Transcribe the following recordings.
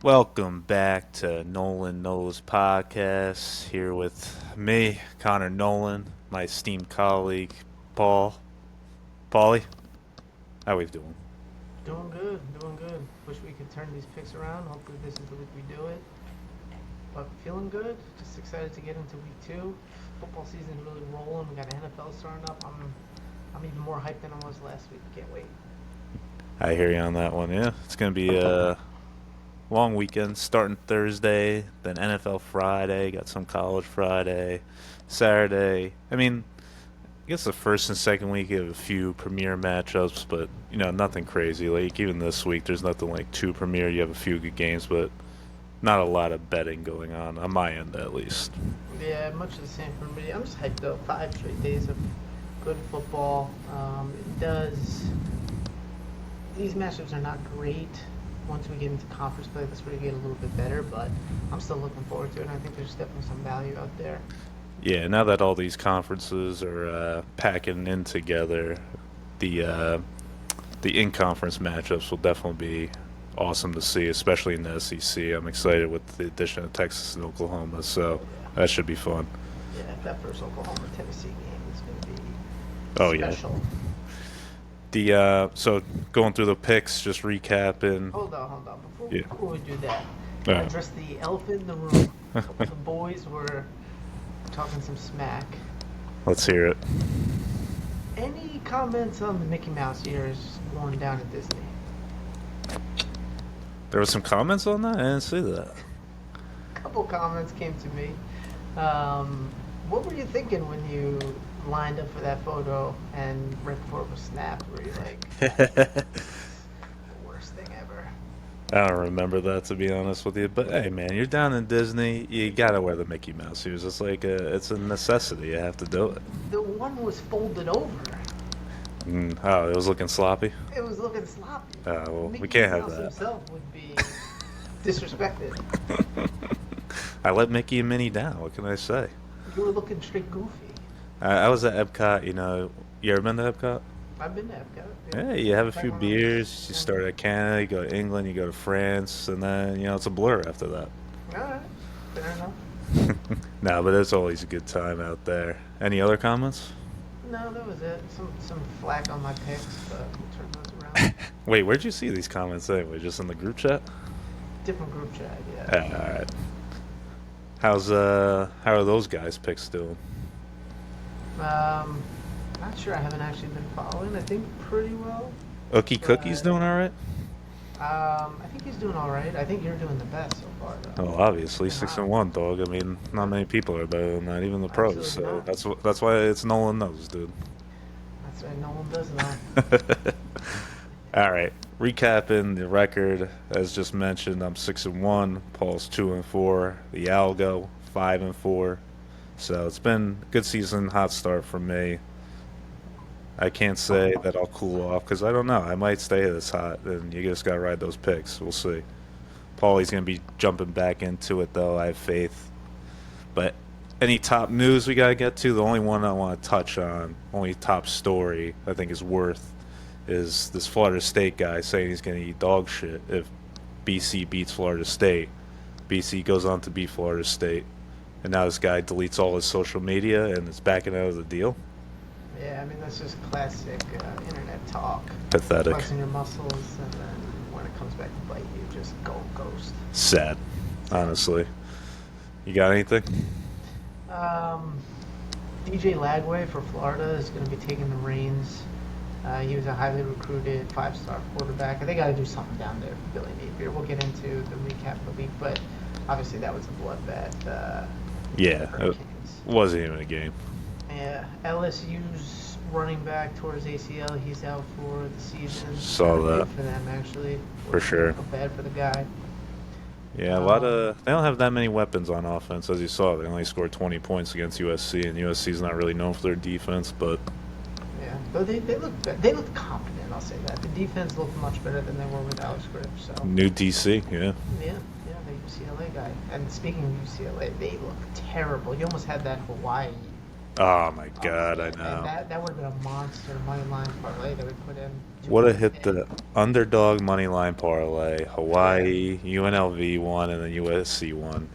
Welcome back to Nolan Knows Podcast. Here with me, Connor Nolan, my esteemed colleague, Paul. Paulie, how we doing? Doing good, doing good. Wish we could turn these picks around. Hopefully this is the week we do it. But feeling good. Just excited to get into week 2. Football season's really rolling. We got NFL starting up. I'm even more hyped than I was last week. Can't wait. I hear you on that one. Yeah, it's gonna be a long weekend starting Thursday, then NFL Friday. Got some college Friday, Saturday. I guess the first and second week you have a few premier matchups, but nothing crazy. Like even this week, there's nothing like too premier. You have a few good games, but not a lot of betting going on my end at least. Yeah, much the same for me. I'm just hyped up. 5 straight days of good football. It does. These matchups are not great. Once we get into conference play, that's where you get a little bit better. But I'm still looking forward to it. And I think there's definitely some value out there. Yeah, now that all these conferences are packing in together, the uh, the in-conference matchups will definitely be awesome to see, especially in the SEC. I'm excited with the addition of Texas and Oklahoma, so Oh yeah, that should be fun. yeah. That first Oklahoma Tennessee game is going to be Oh yeah. special. The so going through the picks, just recapping. Hold on. Yeah. Before we do that, All gotta right. address the elephant in the room. A couple of the boys were talking some smack. Let's hear it. Any comments on the Mickey Mouse ears going down at Disney? There were some comments on that. I didn't see that. A couple comments came to me. Um, what were you thinking when you lined up for that photo and right before it was snapped? Were you like, I the worst thing ever? don't remember that, to be honest with you. But hey, man, you're down in Disney. You gotta wear the Mickey Mouse shoes. It's like it's a necessity. You have to do it. The one was folded over. Oh, it was looking sloppy. It was looking sloppy. Well, we Mickey can't have Mouse that. himself would be disrespected. I let Mickey and Minnie down. What can I say? You were looking straight goofy. I was at Epcot. You ever been to Epcot? I've been to Epcot. Yeah, you have a Back few when I was beers. You start younger. at Canada, you go to England, you go to France, and then it's a blur after that. All right, fair enough. No, but it's always a good time out there. Any other comments? No, that was it. Some flack on my picks, but we'll turn those around. Wait, where'd you see these comments anyway? Just in the group chat? Different group chat, yeah. All right. How are those guys' picks doing? Um, Not sure. I haven't actually been following. I think pretty well, Ookie Cookie's but doing all right? I think he's doing all right. I think you're doing the best so far, though. Oh, obviously Looking six hot. and one, dog. I mean, not many people are better than that, even the pros. Absolutely So not. that's why it's Nolan knows, dude. That's right. No one does know. All right, recapping the record as just mentioned. I'm 6-1. Paul's 2-4. The Algo 5-4. So it's been a good season, hot start for me. I can't say that I'll cool off because I don't know. I might stay this hot, and you just gotta ride those picks. We'll see. Paulie's gonna be jumping back into it though. I have faith. But any top news we gotta get to? The only one I want to touch on, only top story I think is worth, is this Florida State guy saying he's gonna eat dog shit if BC beats Florida State. BC goes on to beat Florida State, and now this guy deletes all his social media and is backing out of the deal. Yeah, I mean that's just classic internet talk. Pathetic. Flexing your muscles, and then when it comes back to bite you, just go ghost. Sad, Sad. honestly. You got anything? Um, DJ Lagway for Florida is going to be taking the reins. He was a highly recruited five-star quarterback. They got to do something down there for Billy Napier. We'll get into the recap of the week, but obviously that was a bloodbath for the Yeah, it Hurricanes. wasn't even a game. Yeah, LSU's running back towards ACL. He's out for the season. Saw Good that for them, actually. for sure. Feel bad for the guy. Yeah, a lot Um, of they don't have that many weapons on offense, as you saw. They only scored 20 points against USC, and USC's not really known for their defense. But Yeah, but they look they looked confident. I'll say that the defense looked much better than they were with Alex Griff. So new DC, yeah, yeah, the UCLA guy. And speaking of UCLA, they look terrible. You almost had that Hawaii Oh my Oh God, I yeah, man, know. that would have been a monster money line parlay that we put in Would have hit 200K. the underdog money line parlay. Yeah, Hawaii, UNLV won, and then USC won.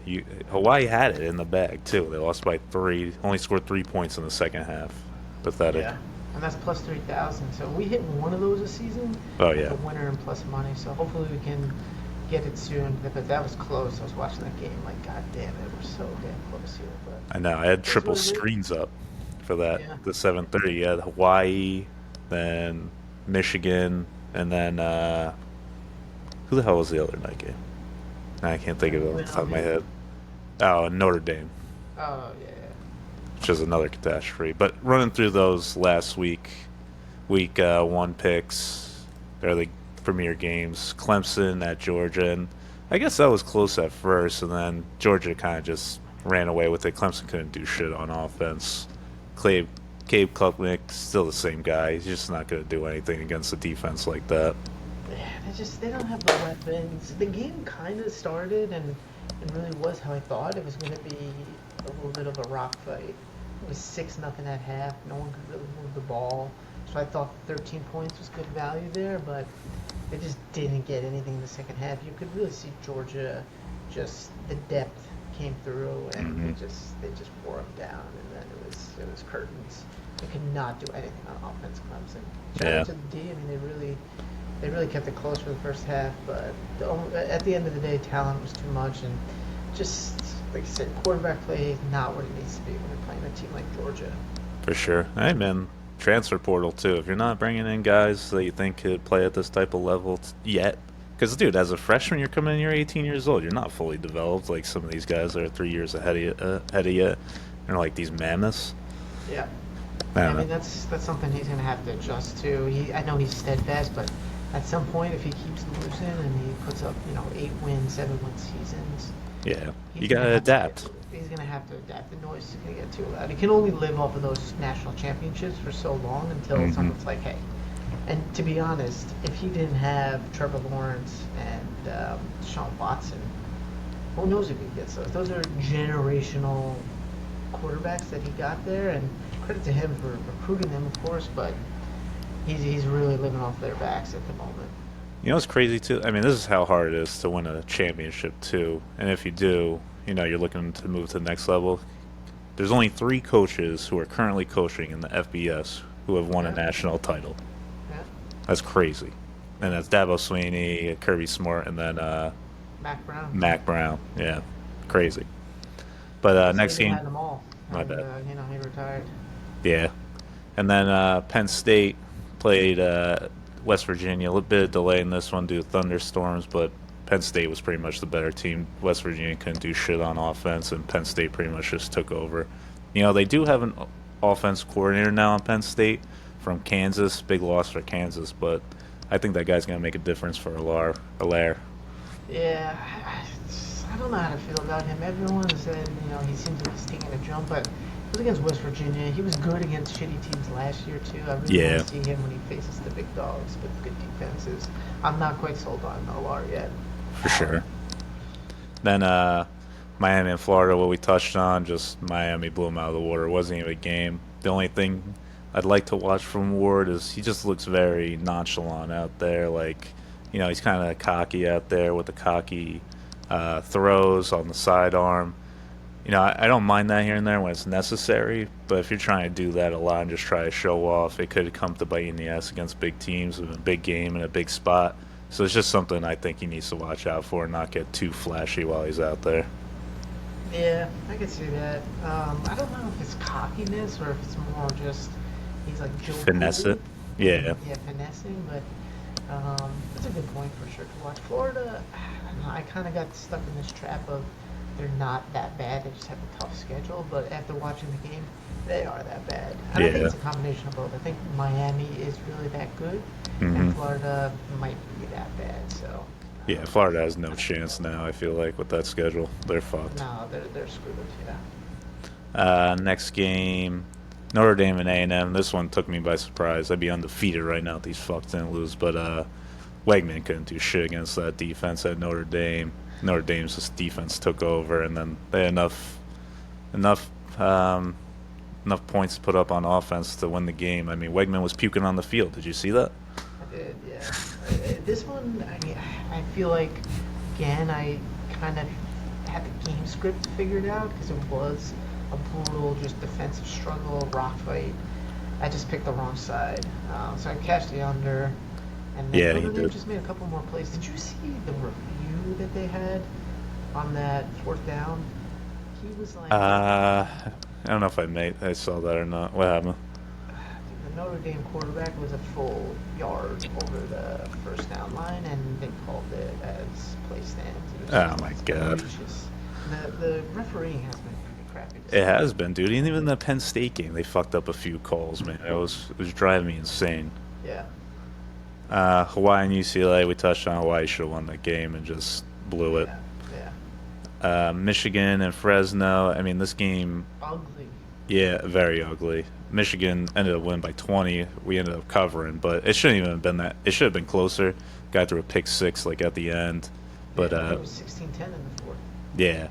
Hawaii had it in the bag too. They lost by three. Only scored 3 points in the second half. Pathetic. yeah, and that's plus 3,000. So we hit one of those a season. Oh That's yeah, a winner and plus money. So hopefully we can get it soon. But that was close. I was watching that game. Like, god damn it, we're so damn close here. But I know. I had it is triple what it is. screens up for that. Yeah. The 7:30. You had Hawaii, then Michigan, and then who the hell was the other night game? I can't think of it off the top of my UNLV. head. Oh, Notre Dame, Oh yeah. which is another catastrophe. But running through those last week, week one picks, they're the premier games. Clemson at Georgia, and I guess that was close at first, and then Georgia kind of just ran away with it. Clemson couldn't do shit on offense. Clay, Cape Klubnik, still the same guy. He's just not going to do anything against a defense like that. Yeah, they don't have the weapons. The game kind of started and really was how I thought it was going to be, a little bit of a rock fight. It was 6-0 at half. No one could really move the ball, so I thought 13 points was good value there. But they just didn't get anything in the second half. You could really see Georgia, just the depth came through, and Hmm they just wore them down, and then it was curtains. They could not do anything on offense. Clemson. Shout Yeah, out to the D. I mean, they really kept it close for the first half, but at the end of the day, talent was too much, and just like I said, quarterback play is not what it needs to be when you're playing a team like Georgia. for sure. Hey, man, transfer portal too. If you're not bringing in guys that you think could play at this type of level yet, because dude, as a freshman, you're coming in, you're 18 years old. You're not fully developed like some of these guys that are 3 years ahead of you. They're like these mammoths. Yeah, I I don't know. mean that's something he's gonna have to adjust to. I know he's steadfast, but at some point, if he keeps losing and he puts up 8-win, 7-win seasons, Yeah, you he's gonna gotta have to get adapt. he's gonna have to adapt. The noise is gonna get too loud. He can only live off of those national championships for so long until Hmm someone's like, hey. And to be honest, if he didn't have Trevor Lawrence and Deshaun Watson, who knows if he gets those? Those are generational quarterbacks that he got there, and credit to him for recruiting them, of course. But he's really living off their backs at the moment. You know what's crazy too? I mean, this is how hard it is to win a championship too. And if you do, you're looking to move to the next level. There's only three coaches who are currently coaching in the FBS who have won a Yeah, national title. yeah. That's crazy. And that's Dabo Sweeney, Kirby Smart, and then Mac Brown. Mac Brown. Yeah, crazy. But Uncle next Saban game, had them all, my and bad. he retired. Yeah, and then Penn State played West Virginia. A little bit of delay in this one due to thunderstorms, but Penn State was pretty much the better team. West Virginia couldn't do shit on offense, and Penn State pretty much just took over. They do have an offense coordinator now in Penn State from Kansas. Big loss for Kansas, but I think that guy's going to make a difference for Alaire. Yeah, I don't know how to feel about him. Everyone said, he seems like he's taking a jump, but he was against West Virginia. He was good against shitty teams last year, too. I really want Yeah, to see him when he faces the big dogs with good defenses. I'm not quite sold on Nolan yet. for sure. Then Miami and Florida, what we touched on, just Miami blew him out of the water. It wasn't even a game. The only thing I'd like to watch from Ward is he just looks very nonchalant out there. Like, he's kind of cocky out there with the cocky throws on the sidearm. I don't mind that here and there when it's necessary, but if you're trying to do that a lot and just try to show off, it could come to bite you in the ass against big teams in a big game in a big spot. So it's just something I think he needs to watch out for and not get too flashy while he's out there. Yeah, I can see that. I don't know if it's cockiness or if it's more just he's like Joe Finesse Cooley it. Yeah. and finessing, but that's a good point for sure to watch. Florida, I don't know, I kind of got stuck in this trap of they're not that bad. They just have a tough schedule, but after watching the game, they are that bad. And I think Yeah. it's a combination of both. I think Miami is really that good, and hmm Florida might be that bad. So Yeah, Florida has no chance now, I feel like, with that schedule. They're fucked. no, they're screwed. Yeah. Next game, Notre Dame and A&M. This one took me by surprise. I'd be undefeated right now if these fucks didn't lose, but Wegman couldn't do shit against that defense at Notre Dame. Notre Dame's just defense took over, and then they had enough enough points to put up on offense to win the game. I mean, Wegman was puking on the field. Did you see that? I did, yeah. This one, I mean, I feel like, again, I kind of had the game script figured out because it was a brutal, just defensive struggle, rock fight. I just picked the wrong side. So I cashed the under. And then Yeah, he Notre Dame did. just made a couple more plays. Did you see the review that they had on that fourth down? He was like, I don't know if I saw that or not. What happened? the Notre Dame quarterback was a full yard over the first down line, and they called it as play stands. It was Oh just my god. egregious. The refereeing has been pretty crappy this It year. has been, dude. Even the Penn State game, they fucked up a few calls, man. It was driving me insane. Yeah, Hawaii and UCLA, we touched on Hawaii should have won that game and just blew it. yeah, yeah. Michigan and Fresno. I mean, this game, Ugly. yeah, very ugly. Michigan ended up winning by 20. We ended up covering, but it shouldn't even have been that. It should have been closer. Guy threw a pick six like at the end, but Yeah, it was 16-10 in the fourth. yeah,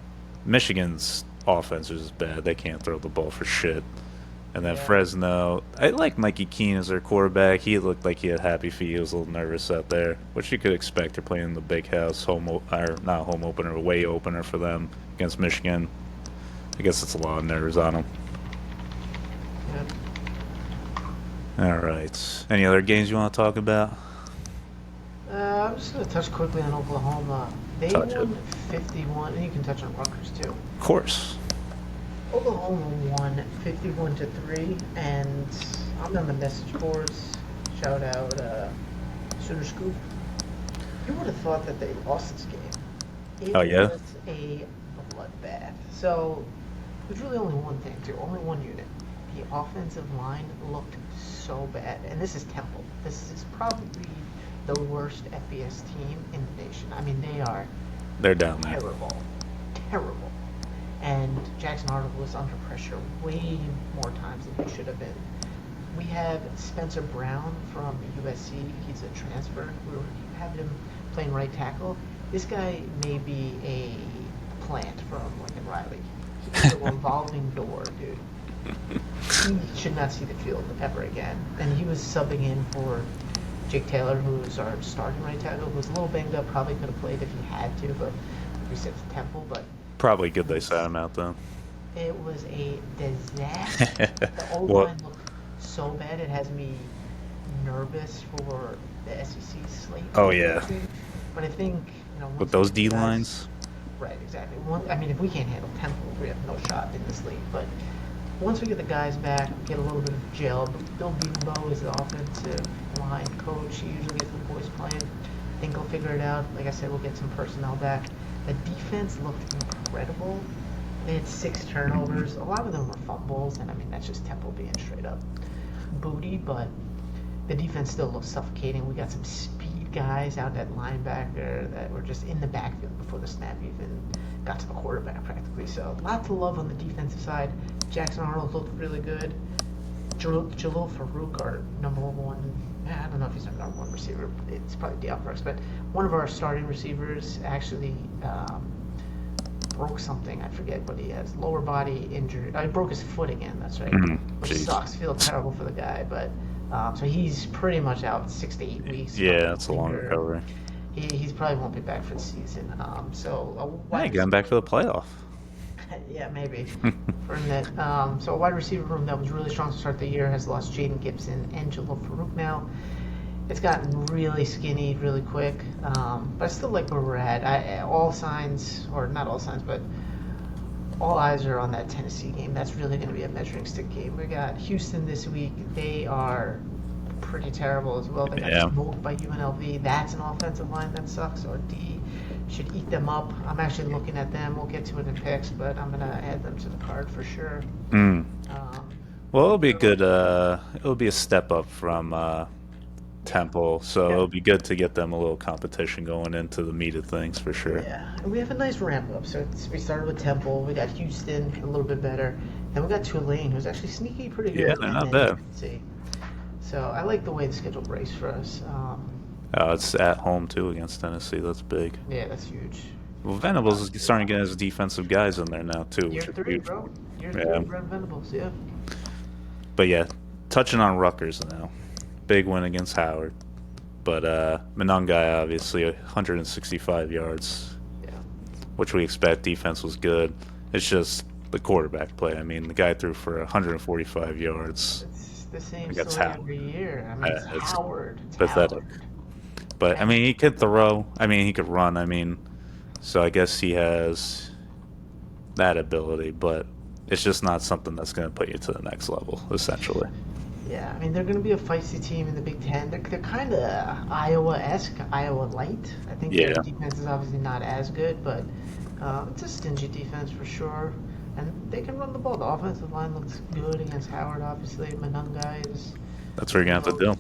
Michigan's offense is bad. They can't throw the ball for shit. And then Yeah. Fresno, I like Mikey Keene as their quarterback. He looked like he had happy feet. He was a little nervous out there, which you could expect. They're playing in the big house, or not home opener, away opener for them against Michigan. I guess it's a lot of nerves on them. Yeah. All right. Any other games you want to talk about? I'm just going to touch quickly on Oklahoma. They Touch it. won 51, and you can touch on Rutgers too. Of course. Oklahoma won 51-3, and I'm on the message boards. Shout out Sooner Scoop. You would have thought that they lost this game. It Oh, yeah? was a bloodbath. So there's really only one thing, too. Only one unit. The offensive line looked so bad, and this is Temple. This is probably the worst FBS team in the nation. I mean, they are They're down there. terrible, terrible. And Jackson Arnold was under pressure way more times than he should have been. We have Spencer Brown from USC. He's a transfer. We have him playing right tackle. This guy may be a plant from Lincoln Riley. He's a revolving door, dude. He should not see the field ever again. And he was subbing in for Jake Taylor, who's our starting right tackle, who was a little banged up, probably could have played if he had to, but we said to Temple. But Probably good they sat him out, though. it was a disaster. The O What? line looked so bad. It has me nervous for the SEC slate. Oh, yeah. But I think once With we those get the guys- D-lines? right? Exactly. I mean, if we can't handle Temple, we have no shot in this league. But once we get the guys back, get a little bit of gel. Bill Beatenbow is the offensive line coach. He usually gets the boys playing. I think he'll figure it out. Like I said, we'll get some personnel back. The defense looked incredible. They had 6 turnovers. A lot of them were fumbles, and I mean that's just Temple being straight up booty. But the defense still looks suffocating. We got some speed guys out at linebacker that were just in the backfield before the snap even got to the quarterback practically. So lots of love on the defensive side. Jackson Arnold looked really good. Jalil Farouk, our number one, I don't know if he's our number one receiver. It's probably Dale Brooks, but one of our starting receivers actually broke something. I forget what he has. Lower body injury. He broke his foot again. That's right. Which Jeez. sucks. Feel terrible for the guy, but so he's pretty much out 6 to 8 weeks. Yeah, that's a long Finger. recovery. He's probably won't be back for the season. Hey, getting back for the playoff. yeah, maybe. For a minute. So a wide receiver room that was really strong to start the year has lost Jaden Gibson and Jalil Farouk now. It's gotten really skinny really quick, but I still like where we're at. All signs, or not all signs, but all eyes are on that Tennessee game. That's really going to be a measuring stick game. We got Houston this week. They are pretty terrible as well. They got smoked by UNLV. That's an offensive line that sucks. Our D should eat them up. I'm actually looking at them. We'll get to it in picks, but I'm going to add them to the card for sure. Well, it'll be good. It'll be a step up from Temple, so it'll be good to get them a little competition going into the meat of things for sure. Yeah, and we have a nice ramp up. So we started with Temple. We got Houston a little bit better. Then we got Tulane, who's actually sneaky pretty good. Yeah, they're not bad. See. So I like the way the schedule breaks for us. It's at home too against Tennessee. That's big. Yeah, that's huge. Well, Venables is starting to get his defensive guys in there now too, Year which is 3, huge. bro. Year Yeah. 3, Brent Venables, yeah. But yeah, touching on Rutgers now, big win against Howard. But Monongai obviously 165 yards, Yeah. which we expect. Defense was good. It's just the quarterback play. I mean, the guy threw for 145 yards It's the same against story Howard. every year. I mean, it's It's Howard. It's pathetic. Howard. But I And mean, he could throw. I mean, he could run. I mean, so I guess he has that ability, but it's just not something that's going to put you to the next level, essentially. yeah, I mean, they're going to be a feisty team in the Big Ten. They're kind of Iowa-esque, Iowa light. I think their Yeah, defense is obviously not as good, but it's a stingy defense for sure. And they can run the ball. The offensive line looks good against Howard, obviously. Manungai that's what you're you going to have know, to do.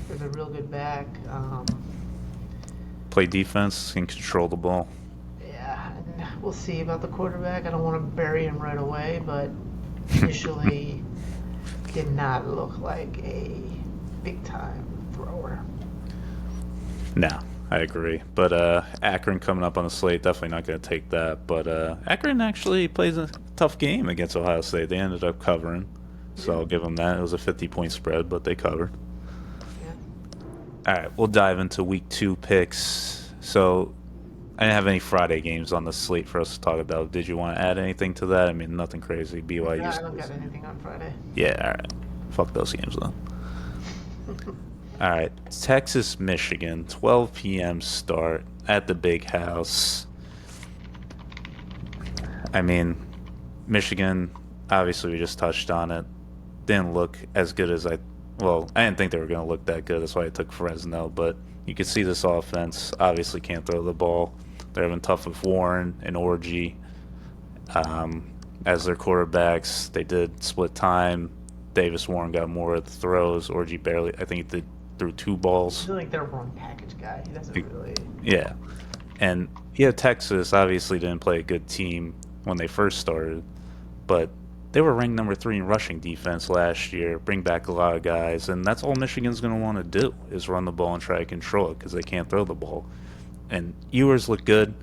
is a real good back. Play defense and control the ball. Yeah, and we'll see about the quarterback. I don't want to bury him right away, but initially did not look like a big time thrower. No, I agree. But Akron coming up on the slate, definitely not going to take that. But Akron actually plays a tough game against Ohio State. They ended up covering, so Yeah, I'll give them that. It was a 50-point spread, but they covered. yeah. All right, we'll dive into week 2 picks. So I didn't have any Friday games on the slate for us to talk about. Did you want to add anything to that? I mean, nothing crazy. No, BYU's. I don't got anything on Friday. Yeah, all right. Fuck those games though. All right, Texas, Michigan, 12 p.m. start at the Big House. I mean, Michigan, obviously we just touched on it. Didn't look as good as I didn't think they were going to look that good. That's why I took Fresno. But you could see this offense obviously can't throw the ball. They're having tough with Warren and Orgy as their quarterbacks. They did split time. Davis Warren got more of the throws. Orgy barely, I think he threw 2 I balls. feel like their run package guy. He doesn't really. Yeah. And yeah, Texas obviously didn't play a good team when they first started, but they were ranked number 3 in rushing defense last year, bring back a lot of guys, and that's all Michigan's going to want to do is run the ball and try to control it because they can't throw the ball. And Ewers looked good.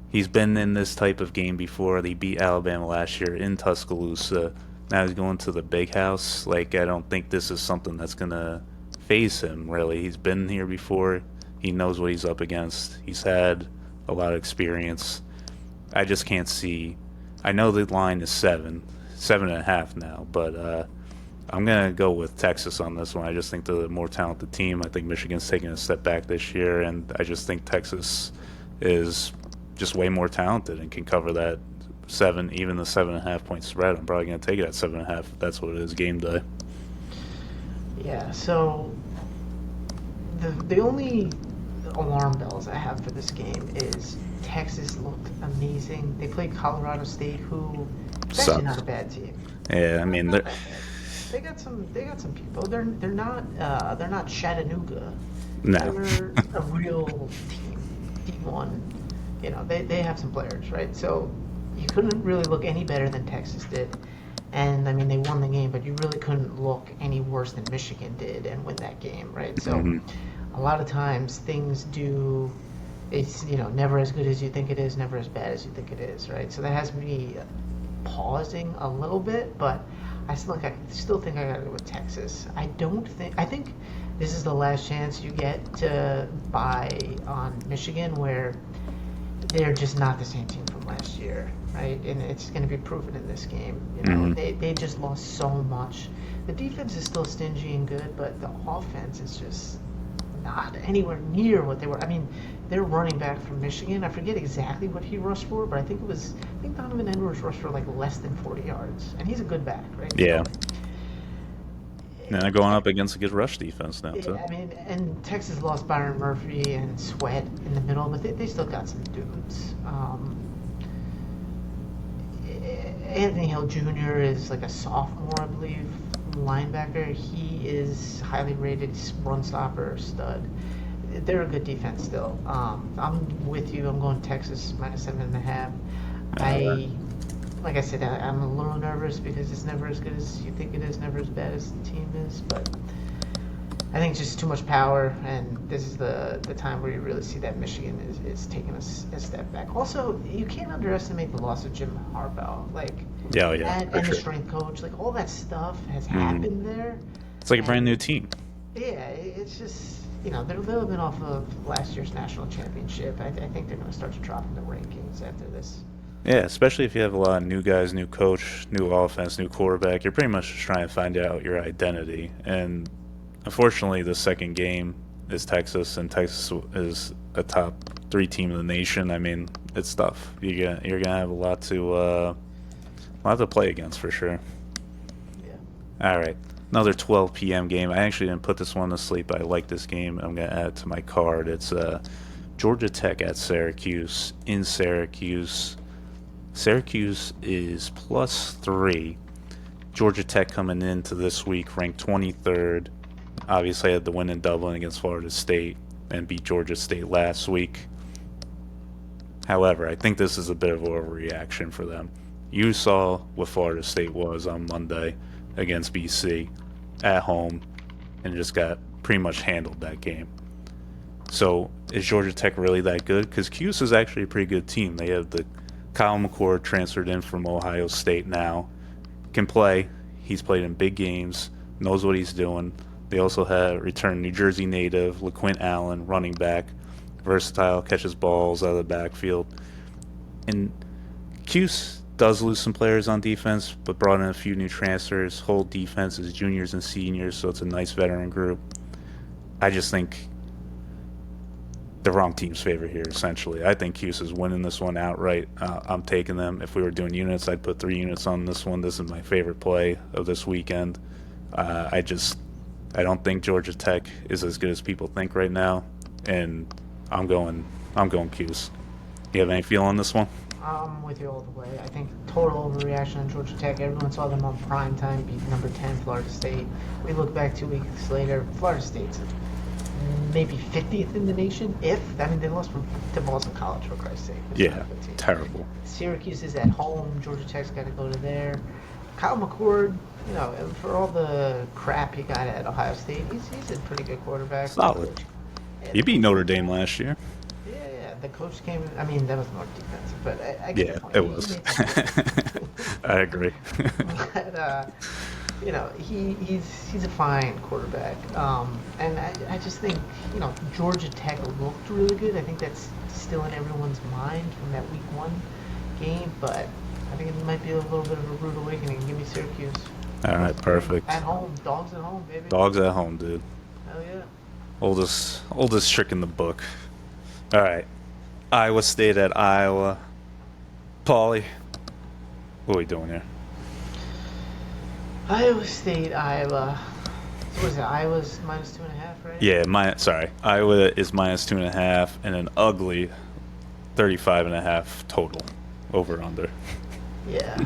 He's been in this type of game before. They beat Alabama last year in Tuscaloosa. Now he's going to the Big House. Like, I don't think this is something that's going to phase him, really. He's been here before. He knows what he's up against. He's had a lot of experience. I just can't see. I know the line is 7.5 now, but I'm gonna go with Texas on this one. I just think they're the more talented team. I think Michigan's taking a step back this year, and I just think Texas is just way more talented and can cover that 7, even the 7.5 point spread. I'm probably gonna take it at 7.5 if that's what it is game day. Yeah. So the only alarm bells I have for this game is Texas looked amazing. They played Colorado State, who is actually not Sucks. a bad team. Yeah, I Not, mean, not that bad. They got some people. They're not Chattanooga. no. They're a real team. D1. You know, they have some players, right? So you couldn't really look any better than Texas did. And I mean, they won the game, but you really couldn't look any worse than Michigan did and win that game, right? So hmm a lot of times things do, it's, never as good as you think it is, never as bad as you think it is, right? So that has me pausing a little bit, but I still think I gotta go with Texas. I think this is the last chance you get to buy on Michigan, where they're just not the same team from last year, right? And it's going to be proven in this game. hmm They just lost so much. The defense is still stingy and good, but the offense is just not anywhere near what they were. I mean, their running back from Michigan, I forget exactly what he rushed for, but I think Donovan Edwards rushed for like less than 40 yards, and he's a good back, right? Yeah. So, And they're going up against a good rush defense now too. I mean, and Texas lost Byron Murphy and Sweat in the middle, but they still got some dudes. Anthony Hill Jr. is like a sophomore, I believe, linebacker. He is highly rated. He's run stopper, stud. They're a good defense still. I'm with you. I'm going Texas minus 7.5. Uh, Like I said, I'm a little nervous because it's never as good as you think it is, never as bad as the team is. But I think it's just too much power, and this is the time where you really see that Michigan is taking a step back. Also, you can't underestimate the loss of Jim Harbaugh. Like, Yeah, oh, yeah, for and the sure. strength coach. Like all that stuff has Hmm. happened there, It's like a brand new and team. yeah, it's just they're living off of last year's national championship. I think they're going to start to drop in the rankings after this. Yeah, especially if you have a lot of new guys, new coach, new offense, new quarterback. You're pretty much just trying to find out your identity. And unfortunately, the second game is Texas, and Texas is a top three team in the nation. I mean, it's tough. You're gonna have a lot to play against for sure. Yeah. All right, another 12 p.m. game. I actually didn't put this one to sleep. I like this game. I'm gonna add it to my card. It's Georgia Tech at Syracuse in Syracuse. Syracuse is +3. Georgia Tech coming into this week ranked 23rd. Obviously, had the win in Dublin against Florida State and beat Georgia State last week. However, I think this is a bit of a overreaction for them. You saw what Florida State was on Monday against BC at home and just got pretty much handled that game. So is Georgia Tech really that good? Because Cuse is actually a pretty good team. They have the Kyle McCord transferred in from Ohio State now. Can play. He's played in big games. Knows what he's doing. They also have returned New Jersey native LaQuint Allen, running back, versatile, catches balls out of the backfield. And Cuse does lose some players on defense, but brought in a few new transfers. Whole defense is juniors and seniors, so it's a nice veteran group. I just think the wrong team's favor here, essentially. I think Cuse is winning this one outright. I'm taking them. If we were doing units, I'd put 3 units on this one. This is my favorite play of this weekend. I don't think Georgia Tech is as good as people think right now, and I'm going Cuse. You have any feel on this one? I'm with you all the way. I think total overreaction on Georgia Tech. Everyone saw them on prime time beat number 10 Florida State. We look back 2 weeks later, Florida State's maybe 50th in the nation. They lost to Boston College for Christ's sake. It's not Yeah, a good team. terrible. Syracuse is at home. Georgia Tech's got to go to there. Kyle McCord, for all the crap he got at Ohio State, he's a pretty good quarterback. Solid. Yeah, You beat Notre Dame last year. yeah. The coach came. I mean, that was more defensive, but I get Yeah, the point. it He was. made some I agree. but he's a fine quarterback. And I just think Georgia Tech looked really good. I think that's still in everyone's mind from that week 1 game, but I think it might be a little bit of a rude awakening. Give me Syracuse. All right, perfect. At home, dogs at home, baby. Dogs at home, dude. Hell yeah. Oldest trick in the book. All right, Iowa State at Iowa. Paulie, what are we doing here? Iowa State, Iowa. So what is it? Iowa's -2.5, right? Yeah, sorry. Iowa is -2.5 and an ugly 35.5 total over under. Yeah.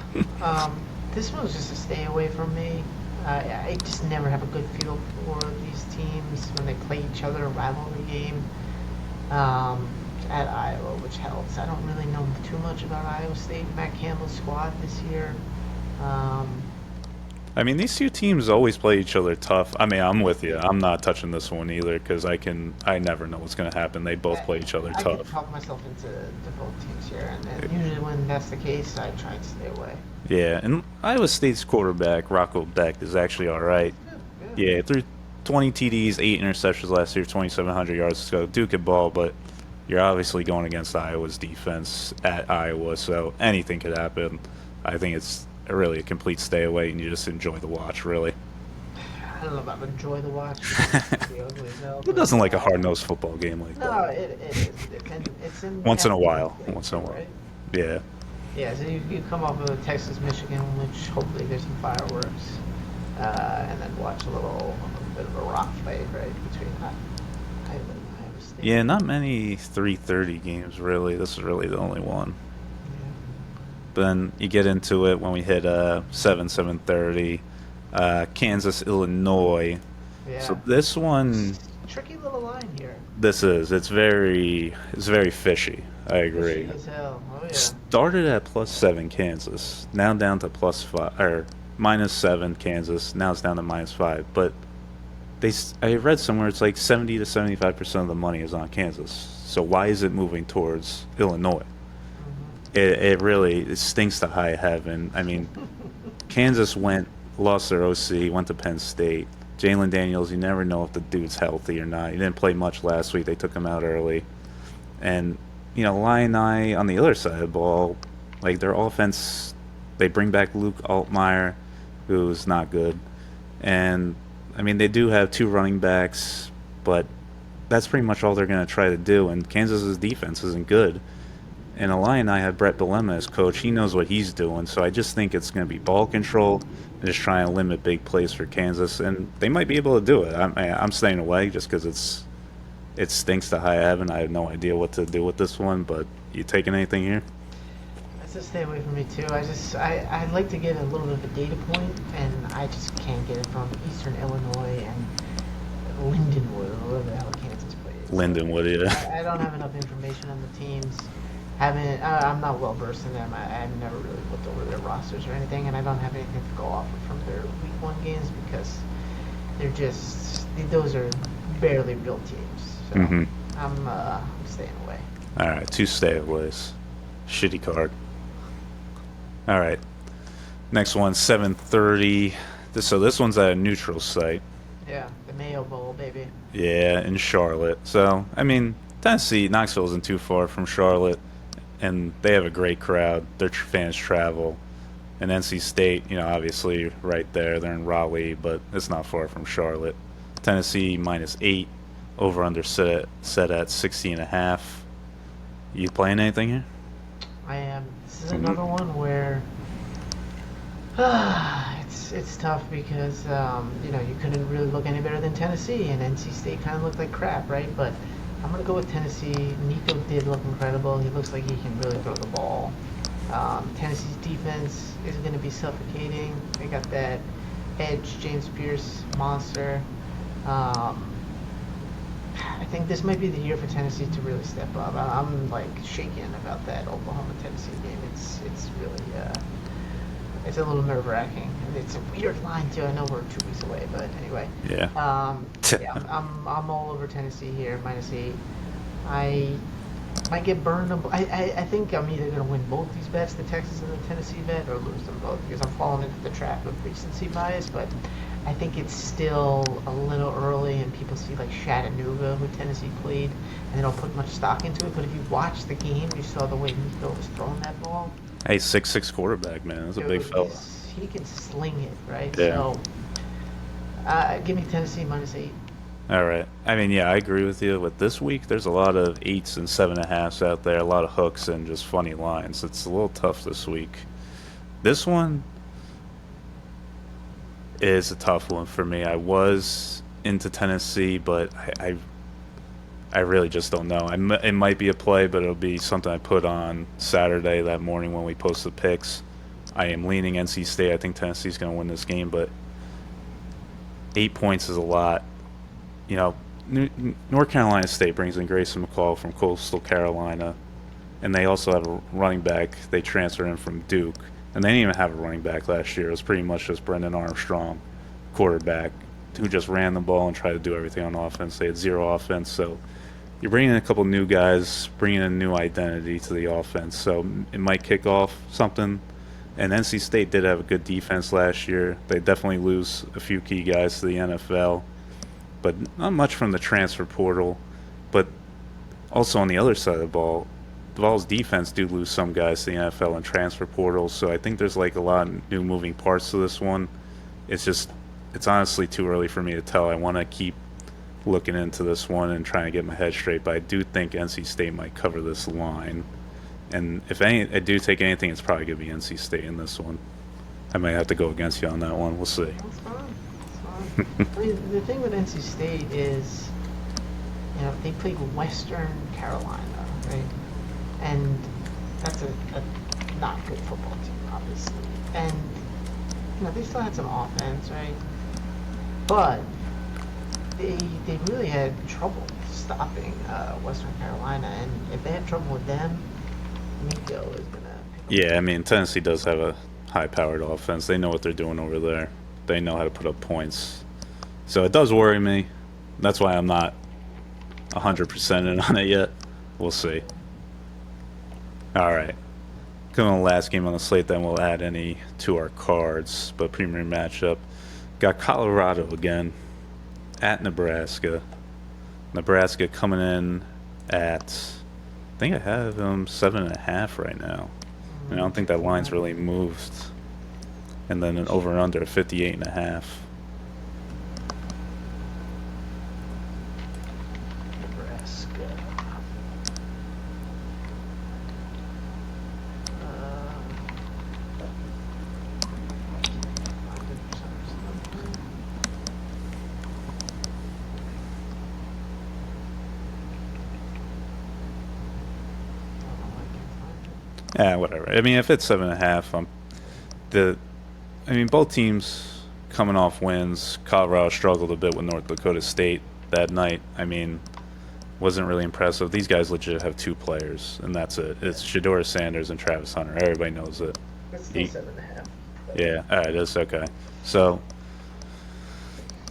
This one was just a stay away from me. I just never have a good feel for these teams when they play each other, a rivalry game at Iowa, which helps. I don't really know too much about Iowa State, Matt Campbell's squad this year. I mean, these two teams always play each other tough. I mean, I'm with you. I'm not touching this one either because I never know what's going to happen. They both play each other I can tough. talk myself into both teams here, and usually when that's the case, I try and stay away. Yeah, and Iowa State's quarterback, Rocco Beck, is actually all right. Yeah, threw 20 TDs, 8 interceptions last year, 2,700 yards. So Duke at ball, but you're obviously going against Iowa's defense at Iowa, so anything could happen. I think it's really a complete stay away, and you just enjoy the watch, really. I don't know about enjoy the watch. It's the ugly as hell, Who doesn't like a hard-nosed football game like No, that? it is. It's in Once in a half the while. game, Once in a while. right? Yeah. Yeah, so you come off of Texas, Michigan, which hopefully there's some fireworks, and then watch a bit of a rock fight, right, between Iowa and Iowa State. Yeah, not many 3:30 games, really. This is really the only one. Then you get into it when we hit 7:30, Kansas, Illinois. Yeah. So this one, Tricky little line here. it's very fishy. I agree. Fishy as hell. Oh yeah. Started at +7 Kansas, now down to +5 or -7 Kansas. Now it's down to -5. But I read somewhere it's like 70 to 75% of the money is on Kansas. So why is it moving towards Illinois? it really it stinks to high heaven. I mean, Kansas lost their OC, went to Penn State. Jalen Daniels, you never know if the dude's healthy or not. He didn't play much last week. They took him out early. And, Illini on the other side of the ball, like their offense, they bring back Luke Altmaier, who's not good. And, I mean, they do have two running backs, but that's pretty much all they're going to try to do. And Kansas's defense isn't good. And Illini have Brett Bielema as coach. He knows what he's doing. So I just think it's going to be ball control and just trying to limit big plays for Kansas. And they might be able to do it. I'm staying away just because it stinks to high heaven. I have no idea what to do with this one. But you taking anything here? That's a stay away from me too. I'd like to get a little bit of a data point, and I just can't get it from Eastern Illinois and Lindenwood, or whatever the hell Kansas plays. Lindenwood, yeah. I don't have enough information on the teams. Haven't I'm not well versed in them. I've never really looked over their rosters or anything, and I don't have anything to go off of from their week one games because those are barely real teams. So Mm-hmm. I'm staying away. All right, two stayaways. Shitty card. All right. Next one, 7:30. So this one's at a neutral site. Yeah, the Mayo Bowl, baby. Yeah, in Charlotte. So, I mean, Tennessee, Knoxville isn't too far from Charlotte, and they have a great crowd. Their fans travel. And NC State, obviously right there. They're in Raleigh, but it's not far from Charlotte. Tennessee -8, over under set at 60.5. You playing anything here? I am. This is another one where it's tough because you couldn't really look any better than Tennessee, and NC State kind of looked like crap, right? But I'm gonna go with Tennessee. Nico did look incredible. He looks like he can really throw the ball. Tennessee's defense is going to be suffocating. They got that edge, James Pierce monster. I think this might be the year for Tennessee to really step up. I'm like shaking about that Oklahoma Tennessee game. It's really it's a little nerve wracking. It's a weird line too. I know we're 2 weeks away, but anyway. Yeah. Yeah, I'm all over Tennessee here, -8. I might get burned. I think I'm either going to win both these bets, the Texas and the Tennessee bet, or lose them both because I'm falling into the trap of recency bias. But I think it's still a little early, and people see like Chattanooga, who Tennessee played, and they don't put much stock into it. But if you watch the game, you saw the way Nico was throwing that ball. Hey, 6'6" quarterback, man. That's a big fella. He can sling it, right? Yeah. So, give me Tennessee -8. All right. I mean, yeah, I agree with you. With this week, there's a lot of 8s and 7.5s out there, a lot of hooks and just funny lines. It's a little tough this week. This one is a tough one for me. I was into Tennessee, but I really just don't know. It might be a play, but it'll be something I put on Saturday that morning when we post the picks. I am leaning NC State. I think Tennessee's going to win this game, but 8 points is a lot. North Carolina State brings in Grayson McCall from Coastal Carolina, and they also have a running back they transferred in from Duke, and they didn't even have a running back last year. It was pretty much just Brendan Armstrong, quarterback, who just ran the ball and tried to do everything on offense. They had zero offense, so you're bringing in a couple new guys, bringing in a new identity to the offense, so it might kick off something. And NC State did have a good defense last year. They definitely lose a few key guys to the NFL, but not much from the transfer portal. But also on the other side of the ball, the Vols defense do lose some guys to the NFL and transfer portals. So I think there's like a lot of new moving parts to this one. It's honestly too early for me to tell. I want to keep looking into this one and trying to get my head straight. But I do think NC State might cover this line. And if I do take anything, it's probably going to be NC State in this one. I might have to go against you on that one. We'll see. That's fine. I mean, the thing with NC State is, they played Western Carolina, right? And that's a not good football team, obviously. And, they still had some offense, right? But they really had trouble stopping Western Carolina. And if they have trouble with them, Nico is going to pick up. Yeah, I mean, Tennessee does have a high-powered offense. They know what they're doing over there. They know how to put up points. So it does worry me. That's why I'm not 100% in on it yet. We'll see. All right. Come on, the last game on the slate, then we'll add any to our cards. But premier matchup, got Colorado again at Nebraska. Nebraska coming in at, I think I have them 7.5 right now. And I don't think that line's really moved. And then an over and under 58.5. Nebraska. Yeah, whatever. I mean, if it's 7.5, the. I mean, both teams coming off wins. Colorado struggled a bit with North Dakota State that night. I mean, wasn't really impressive. These guys legit have two players, and that's it. It's Shedeur Sanders and Travis Hunter. Everybody knows it. It's still 7.5. Yeah, all right, that's okay. So,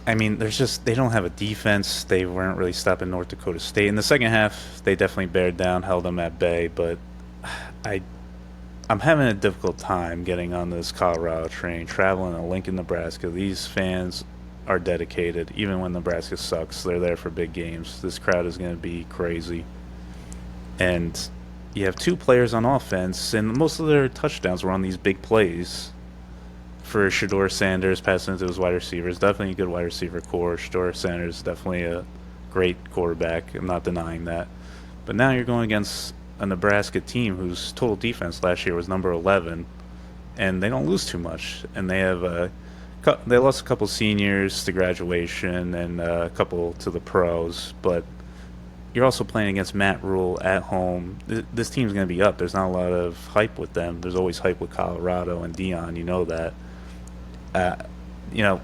I mean, they don't have a defense. They weren't really stopping North Dakota State. In the second half, they definitely bared down, held them at bay, but I I'm having a difficult time getting on this Colorado train, traveling to Lincoln, Nebraska. These fans are dedicated. Even when Nebraska sucks, they're there for big games. This crowd is going to be crazy. And you have two players on offense, and most of their touchdowns were on these big plays. For Shedeur Sanders passing into his wide receivers, definitely a good wide receiver core. Shedeur Sanders is definitely a great quarterback. I'm not denying that. But now you're going against a Nebraska team whose total defense last year was number 11, and they don't lose too much. And they have they lost a couple seniors to graduation and a couple to the pros, but you're also playing against Matt Rule at home. This team's going to be up. There's not a lot of hype with them. There's always hype with Colorado and Dion. You know that. Uh, you know,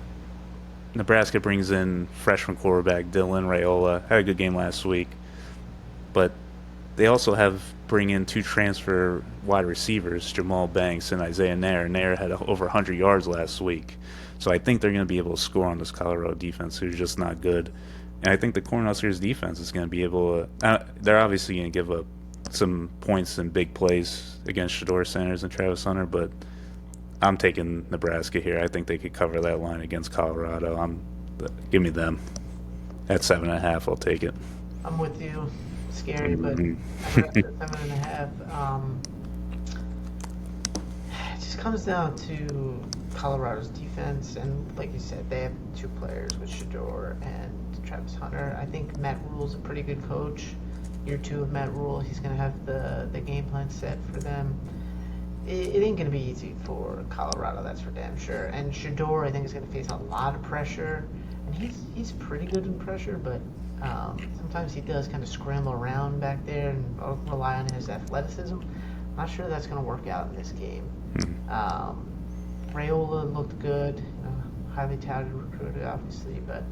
Nebraska brings in freshman quarterback Dylan Raiola. Had a good game last week, but they also bring in two transfer wide receivers, Jamal Banks and Isaiah Nair. Nair had over 100 yards last week. So I think they're going to be able to score on this Colorado defense, who's just not good. And I think the Cornhuskers defense is going to be able to they're obviously going to give up some points and big plays against Shedeur Sanders and Travis Hunter, but I'm taking Nebraska here. I think they could cover that line against Colorado. Give me them. At 7.5, I'll take it. I'm with you. Scary, but I got the 7.5. It just comes down to Colorado's defense, and like you said, they have two players with Shedeur and Travis Hunter. I think Matt Rule's a pretty good coach. Year 2 of Matt Rule, he's going to have the game plan set for them. It ain't going to be easy for Colorado, that's for damn sure. And Shedeur, I think, is going to face a lot of pressure, and he's pretty good in pressure, but sometimes he does kind of scramble around back there and rely on his athleticism. I'm not sure that's going to work out in this game. Raiola looked good, highly touted recruited, obviously, but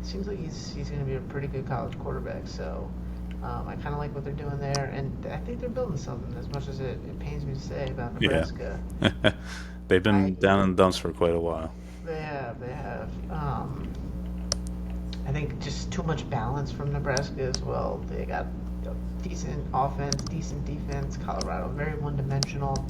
it seems like he's going to be a pretty good college quarterback. So I kind of like what they're doing there, and I think they're building something. As much as it pains me to say about Nebraska, they've been down in the dumps for quite a while. They have. I think just too much balance from Nebraska as well. They got decent offense, decent defense. Colorado very one-dimensional.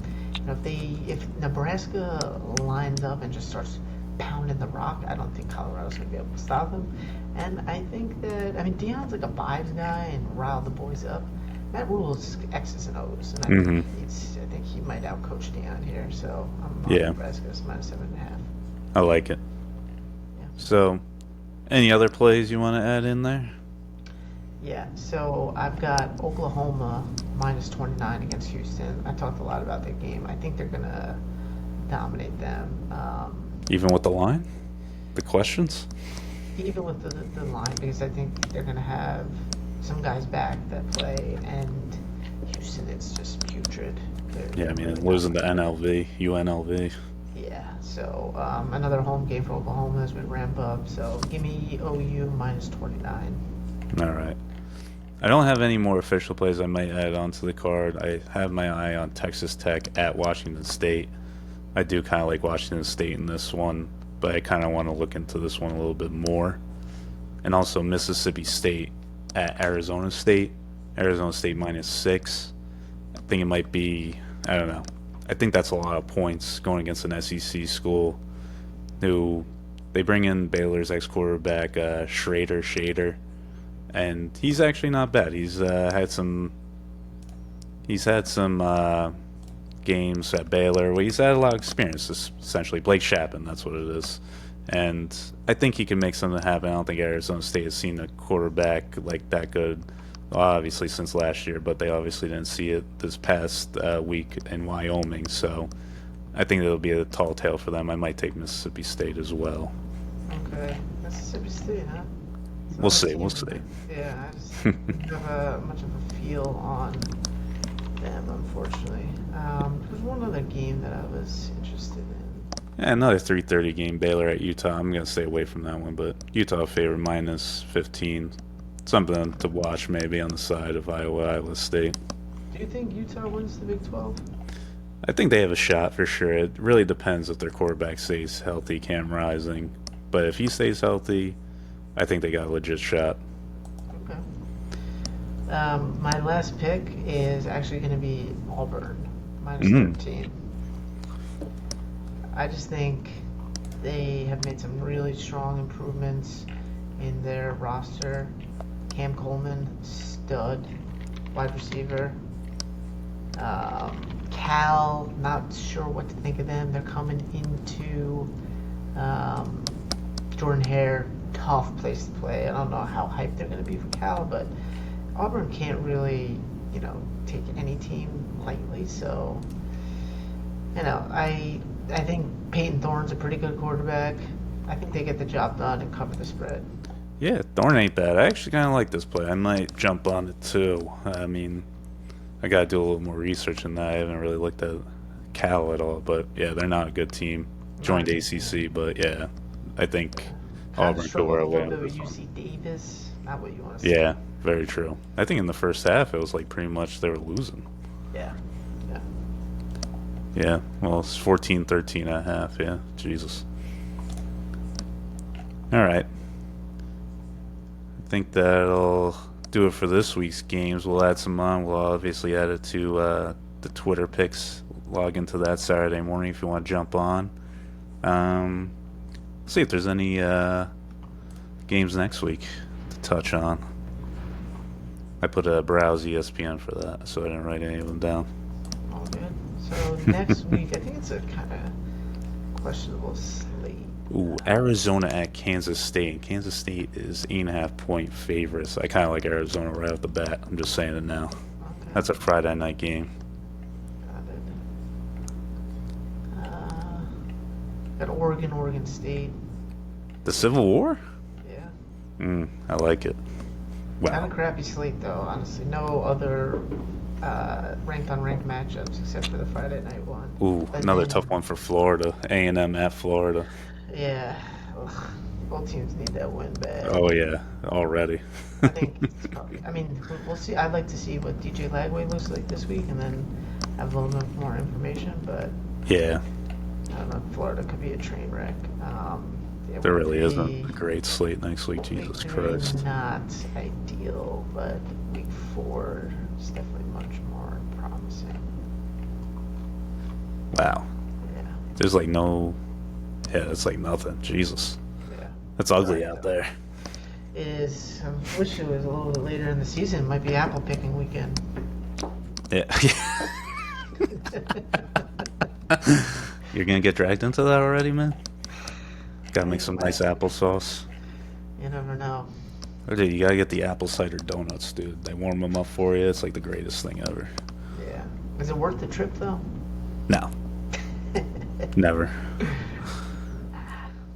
If Nebraska lines up and just starts pounding the rock, I don't think Colorado's going to be able to stop them. And I think that Dion's like a vibes guy and rile the boys up. Matt Rule's X's and O's, and I think he might outcoach Dion here. So I'm on Nebraska's minus 7.5. I like it. Yeah. So, any other plays you want to add in there? Yeah, so I've got Oklahoma minus 29 against Houston. I talked a lot about that game. I think they're going to dominate them. Even with the line? The questions? Even with the line, because I think they're going to have some guys back that play, and Houston is just putrid. Losing to UNLV. Yeah, so another home game for Oklahoma has been ramp up. So give me OU minus 29. All right. I don't have any more official plays I might add onto the card. I have my eye on Texas Tech at Washington State. I do kind of like Washington State in this one, but I kind of want to look into this one a little bit more. And also Mississippi State at Arizona State. Arizona State minus 6. I think it might be, I don't know. I think that's a lot of points going against an SEC school who they bring in Baylor's ex quarterback Shader, and he's actually not bad. He's had some games at Baylor where he's had a lot of experience. Essentially, Blake Shapen, that's what it is. And I think he can make something happen. I don't think Arizona State has seen a quarterback like that good, obviously since last year, but they obviously didn't see it this past week in Wyoming. So I think it'll be a tall tale for them. I might take Mississippi State as well. Okay, Mississippi State, huh? So We'll that see. We'll team, see. yeah, I just don't have much of a feel on them, unfortunately. There's one other game that I was interested in. Yeah, another 3:30 game, Baylor at Utah. I'm gonna stay away from that one, but Utah favorite minus 15. Something to watch maybe on the side of Iowa State. Do you think Utah wins the Big 12? I think they have a shot for sure. It really depends if their quarterback stays healthy, Cam Rising. But if he stays healthy, I think they got a legit shot. Okay. My last pick is actually going to be Auburn, minus 13. I just think they have made some really strong improvements in their roster. Cam Coleman, stud, wide receiver. Cal, not sure what to think of them. They're coming into Jordan Hare, tough place to play. I don't know how hyped they're going to be for Cal, but Auburn can't really, take any team lightly. So, I think Peyton Thorne's a pretty good quarterback. I think they get the job done and cover the spread. Yeah, Thorne ain't bad. I actually kind of like this play. I might jump on it too. I mean, I got to do a little more research in that. I haven't really looked at Cal at all, but yeah, they're not a good team. Joined ACC, but yeah, I think Kind Auburn of could wear struggled a away little bit with with this one. UC Davis. Not what you want to see. Yeah, very true. I think in the first half it was like pretty much they were losing. Yeah. Yeah. Yeah, well, it's 14-13 at half. Yeah, Jesus. All right. I think that'll do it for this week's games. We'll add some on. We'll obviously add it to the Twitter picks. Log into that Saturday morning if you want to jump on. See if there's any games next week to touch on. I put a browse ESPN for that, so I didn't write any of them down. All good. So next week, I think it's a kind of questionable slate. Ooh, Arizona at Kansas State. Kansas State is 8.5-point favorites. I kind of like Arizona right off the bat. I'm just saying it now. Okay. That's a Friday night game. Got it. Got Oregon State. The Civil War? Yeah. I like it. Kind Wow. of crappy slate though, honestly. No other ranked on ranked matchups except for the Friday night one. Ooh, But another then- tough one for Florida. A&M at Florida. Yeah. Ugh. Both teams need that win bad. Oh, yeah, already. I think it's probably. I mean, we'll see. I'd like to see what DJ Lagway looks like this week, and then have a little bit more information. But Yeah, I don't know. Florida could be a train wreck. Yeah, there week really isn't a three- great slate next week. week Jesus three, Christ. Not ideal, but week 4 is definitely much more promising. Wow. Yeah. There's like no... Yeah, it's like nothing. Jesus. Yeah. It's ugly out there. It is. I wish it was a little bit later in the season. Might be apple picking weekend. Yeah. You're gonna get dragged into that already, man? Gotta make some nice applesauce. You never know. Oh, dude, you gotta get the apple cider donuts, dude. They warm them up for you. It's like the greatest thing ever. Yeah. Is it worth the trip though? No, never.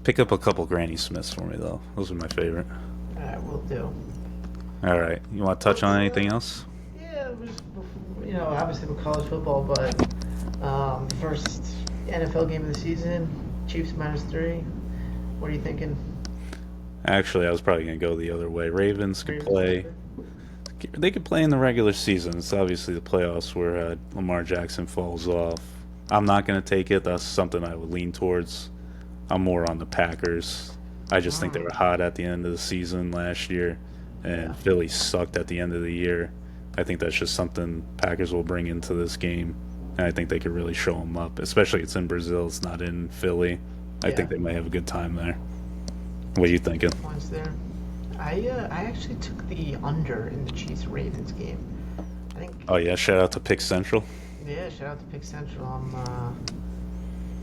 Pick up a couple Granny Smiths for me, though. Those are my favorite. Alright, we'll do. All right. You want to touch on anything else? Yeah, it was, obviously with college football, but first NFL game of the season, Chiefs -3. What are you thinking? Actually, I was probably going to go the other way. Ravens could play. They could play in the regular season. It's obviously the playoffs where Lamar Jackson falls off. I'm not going to take it. That's something I would lean towards. I'm more on the Packers. I just think they were hot at the end of the season last year, and Philly sucked at the end of the year. I think that's just something Packers will bring into this game. and I think they could really show them up. Especially it's in Brazil, it's not in Philly. I Yeah. think they might have a good time there. What are you thinking? Points there. I actually took the under in the Chiefs Ravens game. I think Oh yeah, shout out to Pick Central. yeah. Shout out to Pick Central.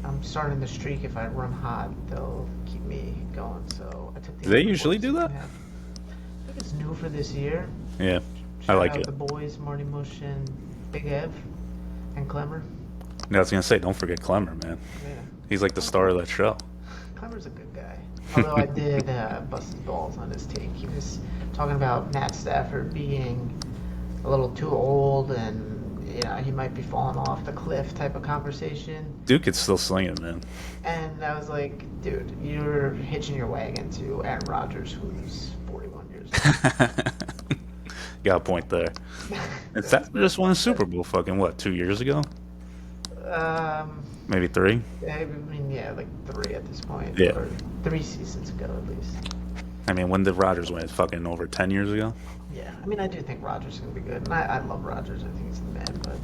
I'm starting the streak. If I run hot, they'll keep me going. So I took the Do they under usually for do that? 6.5. I think it's new for this year. Yeah, I Shout like out it. the boys, Marty Mush and Big Ev and Clemmer. Yeah, I was gonna say, don't forget Clemmer, man. Yeah, He's like the star of that show. Clemmer's a good guy. Although I did bust his balls on his take. He was talking about Matt Stafford being a little too old and he might be falling off the cliff type of conversation. Dude could still sling it, man. And I was like, dude, you're hitching your wagon to Aaron Rodgers, who's 41 years Got a point there. And Stafford just won a Super Bowl fucking, what, 2 years ago? old. Maybe 3? I mean, yeah, like 3 at this point. Yeah. Or 3 seasons ago, at least. I mean, when did Rodgers win it? Fucking over 10 years ago? Yeah, I mean, I do think Rodgers is going to be good. And I love Rodgers. I think he's the man, but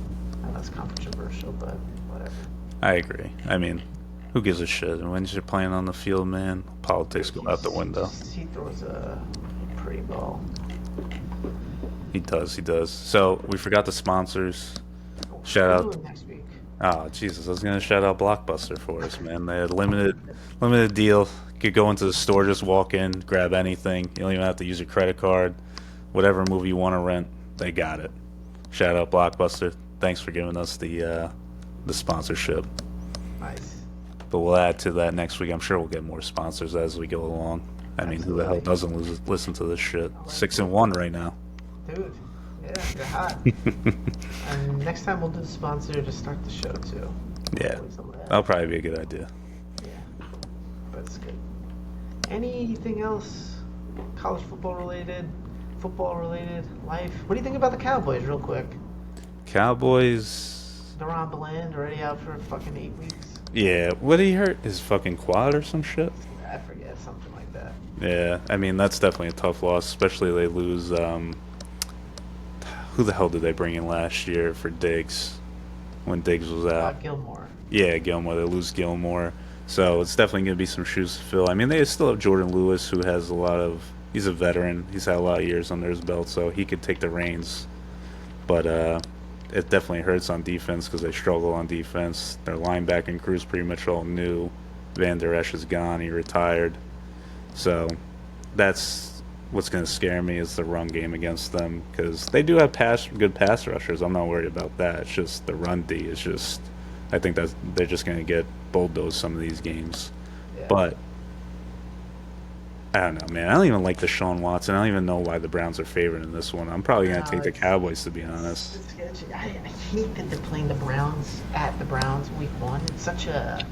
I know that's controversial, but whatever. I agree. I mean, who gives a shit? And when you're playing on the field, man, politics go out the window. He throws a pretty ball. He does. So, we forgot the sponsors. Shout We'll out. do it next week. Oh, Jesus, I was going to shout out Blockbuster for us, man. They had limited deal. You could go into the store, just walk in, grab anything. You don't even have to use your credit card. Whatever movie you want to rent, they got it. Shout out Blockbuster. Thanks for giving us the sponsorship. Nice. But we'll add to that next week. I'm sure we'll get more sponsors as we go along. I mean, who the hell doesn't listen to this shit? 6-1 right now. Dude, yeah, you're hot. And next time we'll do the sponsor to start the show, too. Yeah, Always some of that. that'll probably be a good idea. Yeah, but it's good. Anything else college football related, life? What do you think about the Cowboys, real quick? Cowboys. Deron Bland already out for fucking 8 weeks. Yeah, what did he hurt? His fucking quad or some shit? I forget, something like that. Yeah, I mean, that's definitely a tough loss, especially they lose. Who the hell did they bring in last year for Diggs when Diggs was out? Gilmore. Yeah, Gilmore. They lose Gilmore. So it's definitely going to be some shoes to fill. I mean, they still have Jordan Lewis, who has he's a veteran. He's had a lot of years under his belt, so he could take the reins. But it definitely hurts on defense because they struggle on defense. Their linebacking crew's pretty much all new. Van Der Esch is gone. He retired. So that's what's going to scare me is the run game against them because they do have good pass rushers. I'm not worried about that. It's just the run D is just I think that they're just going to get bulldozed some of these games. Yeah. But I don't know, man. I don't even like Deshaun Watson. I don't even know why the Browns are favored in this one. I'm probably going to take the Cowboys, to be honest. It's sketchy. I hate that they're playing the Browns at the Browns week 1. It's such a...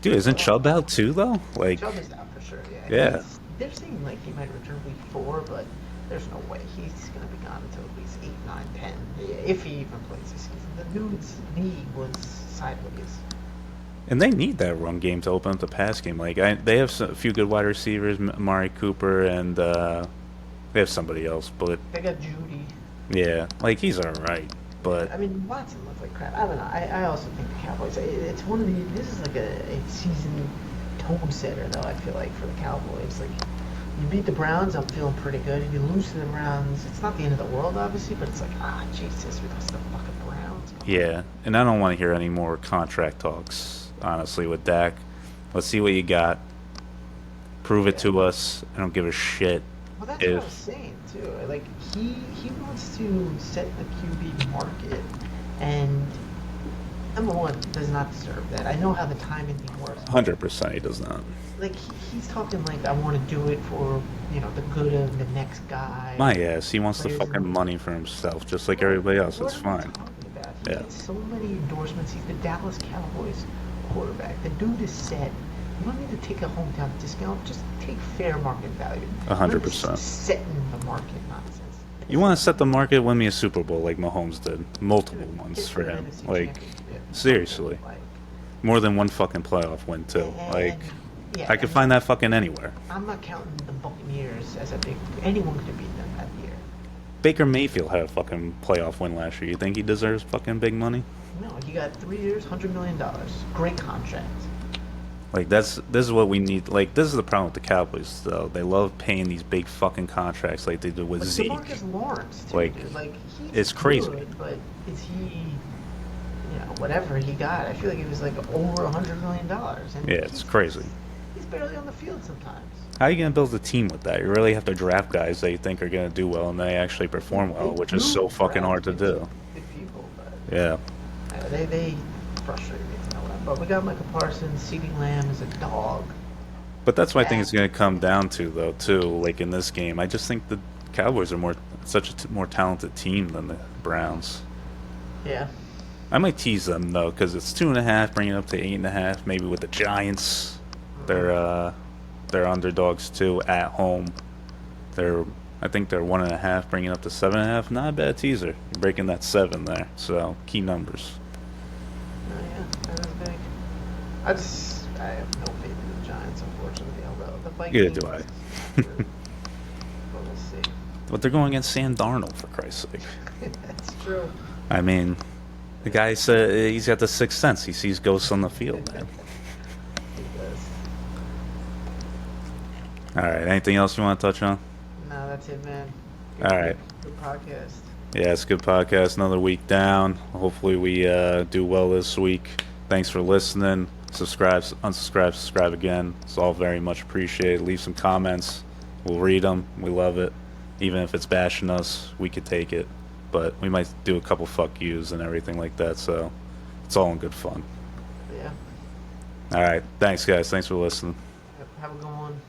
Dude, isn't Chubb out too, though? Like, Chubb is out for sure, yeah. Yeah. They're saying like he might return week 4, but there's no way he's going to be gone until at least 8, 9, 10. Yeah, if he even plays this season. The dude's knee was sideways. and they need that run game to open up the pass game. Like, they have a few good wide receivers, Amari Cooper, and they have somebody else. But They got Judy. yeah, like he's all right. But I mean, Watson looks like crap. I don't know. I also think the Cowboys. It's one of the. This is like a season tone setter, though. I feel like for the Cowboys, like you beat the Browns, I'm feeling pretty good. If you lose to the Browns, it's not the end of the world, obviously, but it's like Jesus, we lost to the fucking Browns. yeah, and I don't want to hear any more contract talks, honestly, with Dak. Let's see what you got. Prove it to us. I don't give a shit. Well, that's what I was saying too. Like he wants to set the QB market, and number one does not deserve that. I know how the timing thing works. 100% he does not. Like he's talking like I want to do it for the good of the next guy. My ass, he wants the fucking money for himself, just like everybody else. That's What am I fine. talking about? He Yeah. gets so many endorsements. He's the Dallas Cowboys quarterback. The dude is set. You don't need to take a hometown discount. Just take fair market value. 100%. Setting the market nonsense. You want to set the market, win me a Super Bowl like Mahomes did. Multiple Dude, ones get for the him. NFC Like, championship. seriously. Like, more than one fucking playoff win, too. Like, yeah, I could and find that fucking anywhere. I'm not counting the Buccaneers as a big. Anyone could have beat them that year. Baker Mayfield had a fucking playoff win last year. You think he deserves fucking big money? No, he got 3 years, $100 million. Great contract. Like this is what we need. Like this is the problem with the Cowboys, though. They love paying these big fucking contracts, like they did with Like Zeke. DeMarcus Lawrence too, Like dude. Like he's it's crazy. good, but is he, whatever he got? I feel like he was like over $100 million, and Yeah, it's crazy. he's barely on the field sometimes. How are you gonna build a team with that? You really have to draft guys that you think are gonna do well and they actually perform They well, which is do so fucking hard draft to do. good people, but Yeah. they frustrate me to no end. But we got Michael Parsons. CeeDee Lamb is a dog. But that's what I think it's Yeah. going to come down to, though, too. Like in this game, I just think the Cowboys are such a more talented team than the Browns. Yeah. I might tease them though, because it's 2.5, bringing it up to 8.5. Maybe with the Giants, they're underdogs too at home. They're I think they're 1.5, bringing it up to 7.5. Not a bad teaser. You're breaking that 7 there, so key numbers. Oh, yeah, that is big. I have no faith in the Giants, unfortunately. Although the Neither Vikings, do I. but we'll see. But they're going against Sam Darnold, for Christ's sake. That's true. I mean, the guy said he's got the sixth sense. He sees ghosts on the field, man. He does. All right. Anything else you want to touch on? No, that's it, man. All right. Good podcast. Yeah, it's a good podcast. Another week down. Hopefully, we do well this week. Thanks for listening. Subscribe, unsubscribe, subscribe again. It's all very much appreciated. Leave some comments. We'll read them. We love it. Even if it's bashing us, we could take it. But we might do a couple fuck yous and everything like that. So it's all in good fun. But yeah, All right. Thanks, guys. Thanks for listening. have a good one.